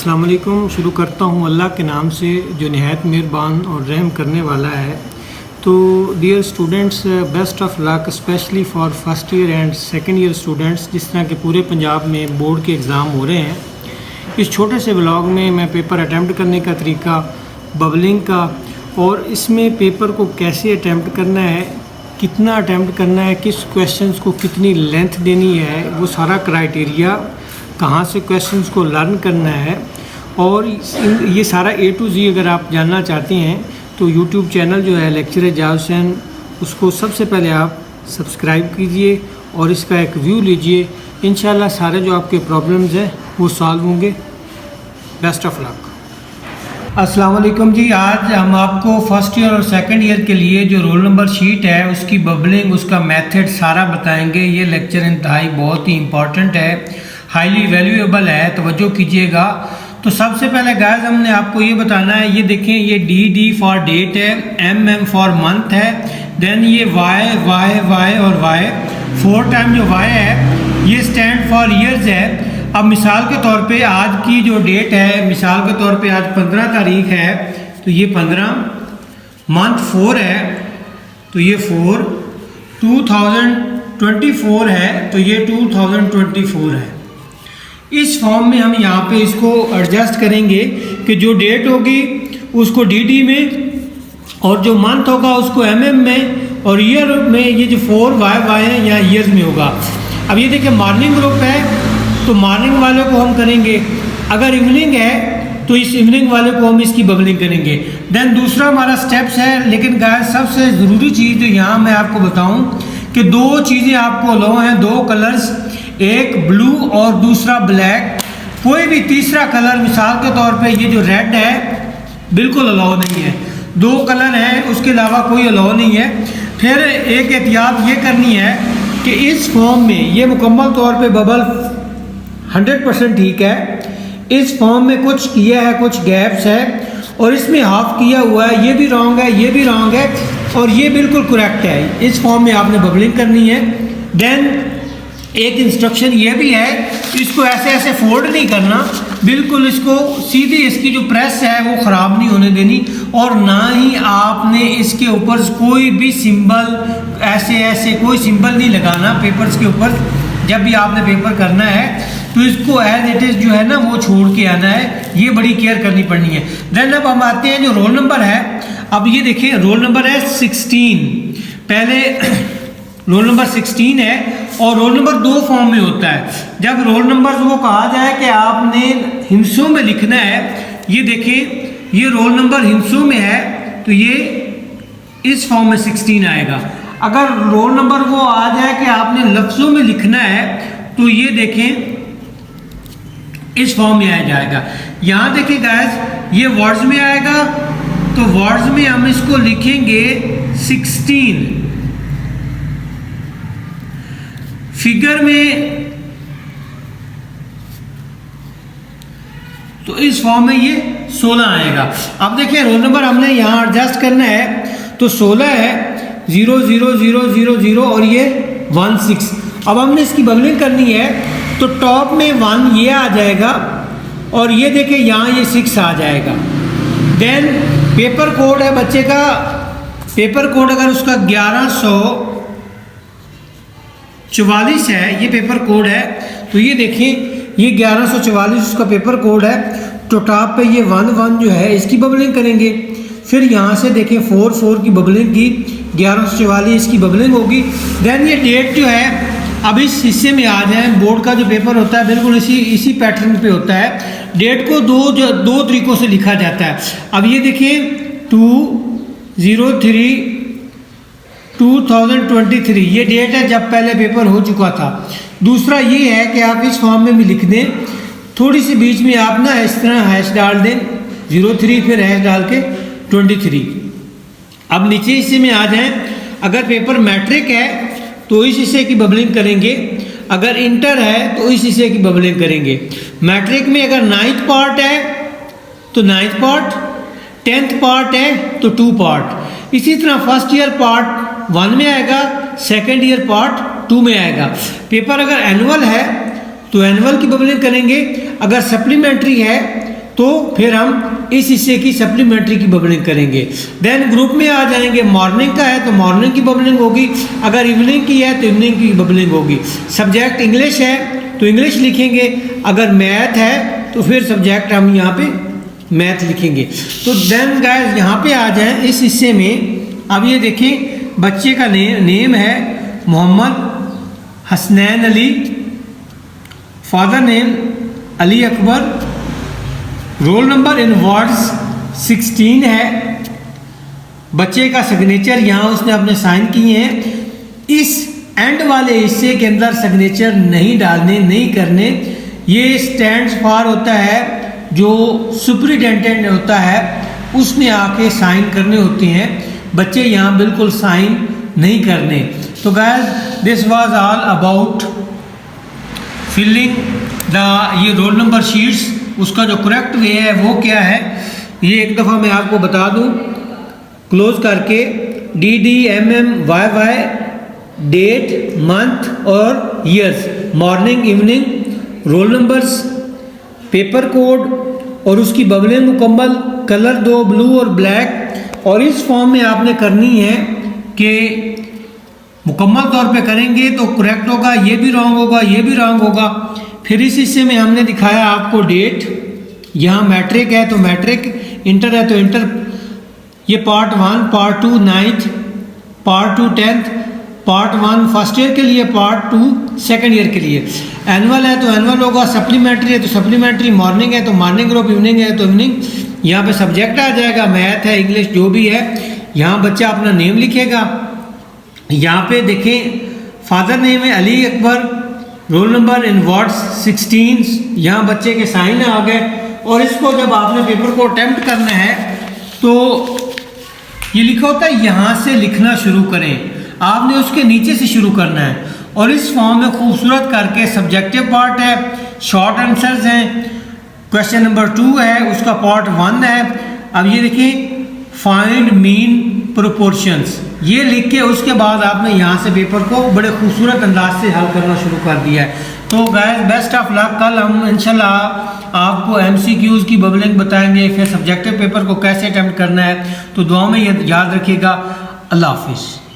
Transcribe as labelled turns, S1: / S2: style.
S1: अस्सलाम वालेकुम। शुरू करता हूँ अल्लाह के नाम से जो निहायत मेहरबान और रहम करने वाला है। तो dear students, best of luck specially for first year and second year students. जिस तरह के पूरे पंजाब में बोर्ड के एग्ज़ाम हो रहे हैं, इस छोटे से व्लॉग में मैं पेपर अटैम्प्ट करने का तरीका, बबलिंग का, और इसमें पेपर को कैसे अटैम्प्ट करना है, कितना अटैम्प्ट करना है, किस क्वेश्चंस को कितनी लेंथ देनी है, वो सारा क्राइटेरिया, कहाँ से क्वेश्चंस को लर्न करना है, और ये सारा A to Z अगर आप जानना चाहते हैं तो यूट्यूब चैनल जो है लेक्चर एजाज हुसैन, उसको सबसे पहले आप सब्सक्राइब कीजिए और इसका एक व्यू लीजिए। इंशाल्लाह सारे जो आपके प्रॉब्लम्स हैं वो सॉल्व होंगे। Best of luck. अस्सलाम वालेकुम जी। आज हम आपको फर्स्ट ईयर और सेकंड ईयर के लिए जो रोल नंबर शीट है उसकी बबलिंग, उसका मेथड सारा बताएंगे। ये लेक्चर इंतहाई बहुत ही इंपॉर्टेंट है, हाईली वैल्यूएबल है, तवज्जो कीजिएगा। तो सबसे पहले गाइस हमने आपको ये बताना है, ये देखें, ये D फॉर डेट है, M फॉर मंथ है, देन ये Y और Y, 4 टाइम जो Y है ये स्टैंड फॉर ईयर्स है। अब मिसाल के तौर पे आज की जो डेट है, मिसाल के तौर पे आज 15 तारीख है, तो ये 15, मंथ 4 है तो ये 4, 2024 है तो ये 2024 है। इस फॉर्म में हम यहाँ पे इसको एडजस्ट करेंगे कि जो डेट होगी उसको DD में, और जो मंथ होगा उसको MM में, और ईयर में ये जो 4Y है यहाँ ईयर्स में होगा। अब ये देखिए मॉर्निंग ग्रुप है तो मॉर्निंग वाले को हम करेंगे, अगर इवनिंग है तो इस इवनिंग वाले को हम इसकी बबलिंग करेंगे। देन दूसरा हमारा स्टेप्स है। लेकिन गाइस सबसे ज़रूरी चीज़ जो यहाँ मैं आपको बताऊँ कि 2 चीज़ें आपको अलाउ हैं, 2 कलर्स, एक ब्लू और दूसरा ब्लैक। कोई भी तीसरा कलर, मिसाल के तौर पे ये जो रेड है बिल्कुल अलाउ नहीं है। 2 कलर हैं, उसके अलावा कोई अलाउ नहीं है। फिर एक एहतियात ये करनी है कि इस फॉर्म में ये मुकम्मल तौर पे बबल 100% ठीक है। इस फॉर्म में कुछ किया है, कुछ गैप्स है, और इसमें हाफ किया हुआ है, ये भी रॉन्ग है, ये भी रॉन्ग है, और ये बिल्कुल करेक्ट है। इस फॉर्म में आपने बबलिंग करनी है। देन एक इंस्ट्रक्शन ये भी है, इसको ऐसे ऐसे फोल्ड नहीं करना, बिल्कुल इसको सीधी, इसकी जो प्रेस है वो ख़राब नहीं होने देनी, और ना ही आपने इसके ऊपर कोई भी सिंबल, ऐसे ऐसे कोई सिंबल नहीं लगाना पेपर्स के ऊपर। जब भी आपने पेपर करना है तो इसको एज इट इज़ जो है ना वो छोड़ के आना है, ये बड़ी केयर करनी पड़नी है। देन अब हम आते हैं जो रोल नंबर है। अब ये देखिए रोल नंबर है 16, पहले रोल नंबर 16 है, और रोल नंबर 2 फॉर्म में होता है। जब रोल नंबर वो कहा जाए कि आपने हिंसों में लिखना है, ये देखिए ये रोल नंबर हिंसों में है तो ये इस फॉर्म में 16 आएगा। अगर रोल नंबर वो आ जाए कि आपने लफ्ज़ों में लिखना है तो ये देखें इस फॉर्म में आ जाएगा। यहाँ देखिए गाइस, ये वर्ड्स में आएगा तो वर्ड्स में हम इसको लिखेंगे 16, फिगर में तो इस फॉर्म में ये 16 आएगा। अब देखिए रोल नंबर हमने यहाँ एडजस्ट करना है तो 16 है, 0 0 0 0 0 और ये 1 6। अब हमने इसकी बबलिंग करनी है तो टॉप में 1 ये आ जाएगा, और ये देखिए यहाँ ये 6 आ जाएगा। देन पेपर कोड है बच्चे का, पेपर कोड अगर उसका 1144 है, ये पेपर कोड है, तो ये देखिए ये 1144 उसका पेपर कोड है। तो टॉप पे ये 1 1 जो है इसकी बबलिंग करेंगे। फिर यहाँ से देखें 4 4 की बबलिंग की, 1144 इसकी बबलिंग होगी। देन ये डेट जो है, अब इस हिस्से में आ जाए, बोर्ड का जो पेपर होता है बिल्कुल इसी पैटर्न पे होता है। डेट को दो तरीक़ों से लिखा जाता है। अब ये देखिए 2/03/2023 ये डेट है जब पहले पेपर हो चुका था। दूसरा ये है कि आप इस फॉर्म में भी लिख दें, थोड़ी सी बीच में आप ना इस तरह हैश डाल दें 03, फिर हैश डाल के 23। अब नीचे हिस्से में आ जाएं, अगर पेपर मैट्रिक है तो इस हिस्से की बबलिंग करेंगे, अगर इंटर है तो इस हिस्से की बबलिंग करेंगे। मैट्रिक में अगर 9th पार्ट है तो 9th पार्ट, 10th पार्ट है तो 2 पार्ट। इसी तरह फर्स्ट ईयर पार्ट 1 में आएगा, सेकेंड ईयर पार्ट 2 में आएगा। पेपर अगर एनुअल है तो एनुअल की बबलिंग करेंगे, अगर सप्लीमेंट्री है तो फिर हम इस हिस्से की सप्लीमेंट्री की बबलिंग करेंगे। देन ग्रुप में आ जाएंगे, मॉर्निंग का है तो मॉर्निंग की बबलिंग होगी, अगर इवनिंग की है तो इवनिंग की बबलिंग होगी। सब्जेक्ट इंग्लिश है तो इंग्लिश लिखेंगे, अगर मैथ है तो फिर सब्जेक्ट हम यहाँ पे मैथ लिखेंगे। तो देन गाइस यहाँ पे आ जाएं इस हिस्से में। अब ये देखें बच्चे का नेम है Mohammad Hasnain Ali, father name Ali Akbar, roll number in words 16 है। बच्चे का सिग्नेचर यहाँ उसने अपने साइन किए हैं। इस एंड वाले हिस्से के अंदर सिग्नेचर नहीं डालने, नहीं करने। ये स्टैंड्स फॉर होता है, जो सुपरिटेंडेंट होता है उसने आके साइन करने होते हैं, बच्चे यहाँ बिल्कुल साइन नहीं करने। तो guys this was all about filling the ये रोल नंबर शीट्स। उसका जो करेक्ट वे है वो क्या है, ये एक दफ़ा मैं आपको बता दूं क्लोज करके। DDMMYY डेट, मंथ और years, morning, evening, roll numbers, paper code और उसकी बबलिंग मुकम्मल, कलर 2 ब्लू और ब्लैक। और इस फॉर्म में आपने करनी है कि मुकम्मल तौर पे करेंगे तो करेक्ट होगा, ये भी रॉन्ग होगा, ये भी रॉन्ग होगा। फिर इस हिस्से में हमने दिखाया आपको डेट, यहाँ मैट्रिक है तो मैट्रिक, इंटर है तो इंटर। ये part 1, part 2 9th, part 2 10th, part 1 first year के लिए, पार्ट 2 सेकंड ईयर के लिए। एनुअल है तो एनुअल होगा, सप्लीमेंट्री है तो सप्लीमेंट्री, मॉर्निंग है तो मॉर्निंग ग्रुप, इवनिंग है तो इवनिंग। यहाँ पे सब्जेक्ट आ जाएगा, मैथ है, इंग्लिश, जो भी है। यहाँ बच्चा अपना नेम लिखेगा। यहाँ पे देखें फादर नेम है Ali Akbar, roll number in words 16, यहाँ बच्चे के साइन आ गए। और इसको जब आपने पेपर को अटेम्प्ट करना है तो ये लिखा होता है यहाँ से लिखना शुरू करें, आपने उसके नीचे से शुरू करना है। और इस फॉर्म में खूबसूरत करके सब्जेक्टिव पार्ट है, शॉर्ट आंसर्स हैं, क्वेश्चन नंबर 2 है, उसका पार्ट 1 है। अब ये देखिए फाइंड मीन प्रोपोर्शंस, ये लिख के उसके बाद आपने यहाँ से पेपर को बड़े खूबसूरत अंदाज से हल करना शुरू कर दिया है। तो गाइस बेस्ट ऑफ लक। कल हम इंशाल्लाह आपको MCQs की बबलिंग बताएंगे, फिर सब्जेक्टिव पेपर को कैसे अटेम्प्ट करना है। तो दुआ में ये याद रखिएगा। अल्लाह हाफिज़।